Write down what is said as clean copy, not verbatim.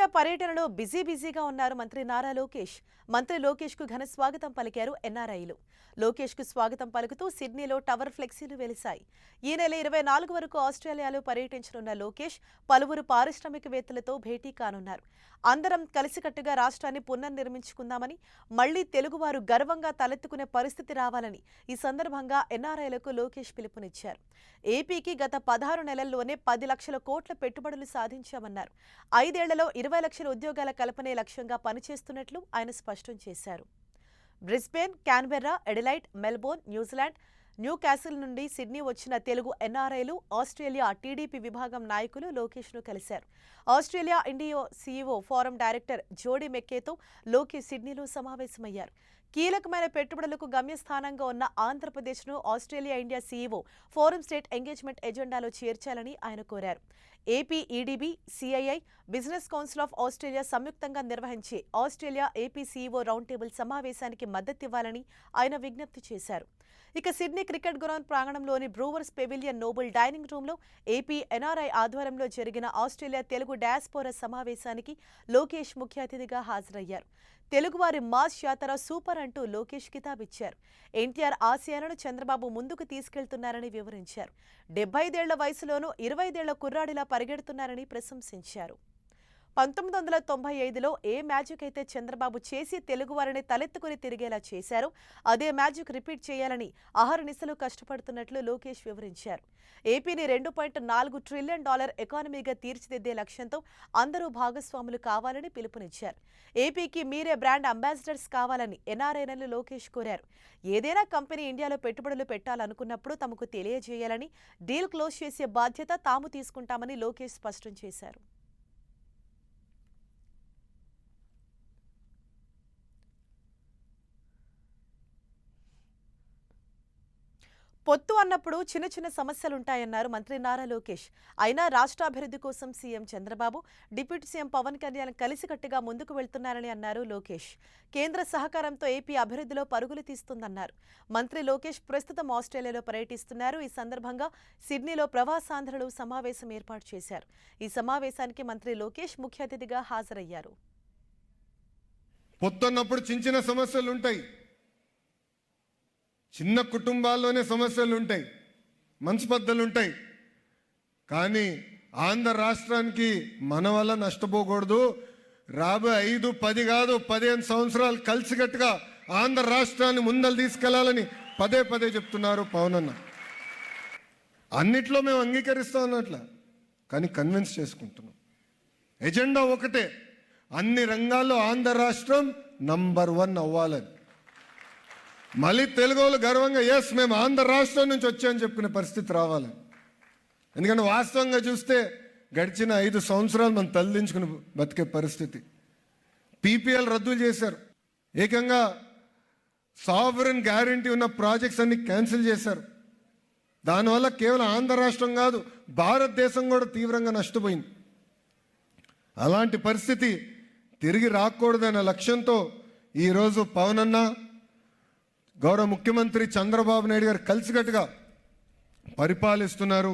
Australia పర్యటనలో బిజీగా ఉన్నారు మంత్రి నారా లోకేష్. మంత్రి లోకేష్ కు ఘన స్వాగతం పలికారు ఎన్ఆర్ఐలు. లోకేష్ కు స్వాగతం పలుకుతూ సిడ్నీలో టవర్ ఫ్లెక్సీలు వెలిశాయి. ఈ నెల 24 వరకు ఆస్ట్రేలియాలో పర్యటించనున్న లోకేష్ పలువురు పారిశ్రామికవేత్తలతో భేటీ కానున్నారు. అందరం కలిసికట్టుగా రాష్ట్రాన్ని పునర్నిర్మించుకుందామని, మళ్లీ తెలుగువారు గర్వంగా తలెత్తుకునే పరిస్థితి రావాలని ఈ సందర్భంగా ఎన్ఆర్ఐలకు లోకేష్ పిలుపునిచ్చారు. ఏపీకి గత 16 నెలల్లోనే 10 లక్షల కోట్ల పెట్టుబడులు సాధించామన్నారు. 5 ఏళ్లలో 20 లక్షల ఉద్యోగాల కల్పనే లక్ష్యంగా పనిచేస్తున్నట్లు ఆయన స్పష్టం చేశారు. Brisbane, Canberra, Adelaide, Melbourne, New Zealand, Newcastle నుండి సిడ్నీ వచ్చిన తెలుగు ఎన్ఆర్ఐలు, ఆస్ట్రేలియా టీడీపీ విభాగం నాయకులు లోకేష్ను కలిశారు. Australia India CEO forum director Jodi మెక్కేతో లోకేష్ సిడ్నీలో సమావేశమయ్యారు. కీలకమైన పెట్టుబడులకు గమ్యస్థానంగా ఉన్న ఆంధ్రప్రదేశ్ను Australia India CEO forum state engagement ఎజెండాలో చేర్చాలని ఆయన కోరారు. AP EDB, CII, business council of Australia సంయుక్తంగా నిర్వహించే Australia AP CEO round table సమావేశానికి మద్దతివ్వాలని ఆయన విజ్ఞప్తి చేశారు. ఇక సిడ్నీ క్రికెట్ గ్రౌండ్ ప్రాంగణంలోని బ్రూవర్స్ పెవిలియన్ నోబుల్ డైనింగ్ రూమ్లో ఏపీ ఎన్ఆర్ఐ ఆధ్వర్యంలో జరిగిన ఆస్ట్రేలియా తెలుగు డయాస్పోరా సమావేశానికి లోకేష్ ముఖ్య అతిథిగా హాజరయ్యారు. తెలుగువారి మాస్ యాత్ర సూపర్ అంటూ లోకేష్ కితాబిచ్చారు. ఎన్టీఆర్ ఆశయాలను చంద్రబాబు ముందుకు తీసుకెళ్తున్నారని వివరించారు. 75 ఏళ్ల వయసులోనూ 25 ఏళ్ల కుర్రాడిలా పరిగెడుతున్నారని ప్రశంసించారు. 1995లో ఏ మ్యాజిక్ అయితే చంద్రబాబు చేసి తెలుగువారిని తలెత్తుకుని తిరిగేలా చేశారో అదే మ్యాజిక్ రిపీట్ చేయాలని అహర్నిశలు కష్టపడుతున్నట్లు లోకేష్ వివరించారు. ఏపీని $2.4 ట్రిలియన్ ఎకానమీగా తీర్చిదిద్దే లక్ష్యంతో అందరూ భాగస్వాములు కావాలని పిలుపునిచ్చారు. ఏపీకి మీరే బ్రాండ్ అంబాసిడర్స్ కావాలని ఎన్ఆర్ఐలను లోకేష్ కోరారు. ఏదైనా కంపెనీ ఇండియాలో పెట్టుబడులు పెట్టాలనుకున్నప్పుడు తమకు తెలియజేయాలని, డీల్ క్లోజ్ చేసే బాధ్యత తాము తీసుకుంటామని లోకేష్ స్పష్టం చేశారు. పొత్తు అన్నప్పుడు చిన్న సమస్యలుంటాయన్నారు మంత్రి నారా లోకేష్. అయినా రాష్ట్రాభివృద్ధి కోసం CM Chandrababu, deputy CM Pawan Kalyan కలిసికట్టుగా ముందుకు వెళ్తున్నారని అన్నారు లోకేష్. కేంద్ర సహకారంతో ఏపీ అభివృద్ధిలో పరుగులు తీస్తుందన్నారు. మంత్రి లోకేష్ ప్రస్తుతం ఆస్ట్రేలియాలో పర్యటిస్తున్నారు. ఈ సందర్భంగా సిడ్నీలో ప్రవాసాంధ్రులు సమావేశం ఏర్పాటు చేశారు. ఈ సమావేశానికి మంత్రి లోకేష్ ముఖ్య అతిథిగా హాజరయ్యారు. పొత్తున్నప్పుడు చిన్న సమస్యలుంటాయి, చిన్న కుటుంబాల్లోనే సమస్యలు ఉంటాయి, మనస్పర్ధలు ఉంటాయి. కానీ ఆంధ్ర రాష్ట్రానికి మన వల్ల నష్టపోకూడదు. రాబోయే 5, 10 కాదు 15 సంవత్సరాలు కలిసికట్టుగా ఆంధ్ర రాష్ట్రాన్ని ముందలు తీసుకెళ్లాలని పదే చెప్తున్నారు పవన్ అన్న. అన్నిట్లో మేము అంగీకరిస్తాం అన్నట్ల, కానీ కన్విన్స్ చేసుకుంటున్నాం. ఎజెండా ఒకటే, అన్ని రంగాల్లో ఆంధ్ర రాష్ట్రం నంబర్ 1 అవ్వాలని. మళ్ళీ తెలుగు వాళ్ళు గర్వంగా ఎస్ మేము ఆంధ్ర రాష్ట్రం నుంచి వచ్చామని చెప్పుకునే పరిస్థితి రావాలి. ఎందుకంటే వాస్తవంగా చూస్తే గడిచిన 5 సంవత్సరాలు మనం తలదించుకుని బతికే పరిస్థితి. పీపీఎల్ రద్దు చేశారు, ఏకంగా సావరెన్ గ్యారంటీ ఉన్న ప్రాజెక్ట్స్ అన్ని క్యాన్సిల్ చేశారు. దానివల్ల కేవలం ఆంధ్ర రాష్ట్రం కాదు భారతదేశం కూడా తీవ్రంగా నష్టపోయింది. అలాంటి పరిస్థితి తిరిగి రాకూడదనే లక్ష్యంతో ఈరోజు పవన్ అన్న, గౌరవ ముఖ్యమంత్రి చంద్రబాబు నాయుడు గారు కలిసికట్టుగా పరిపాలిస్తున్నారు.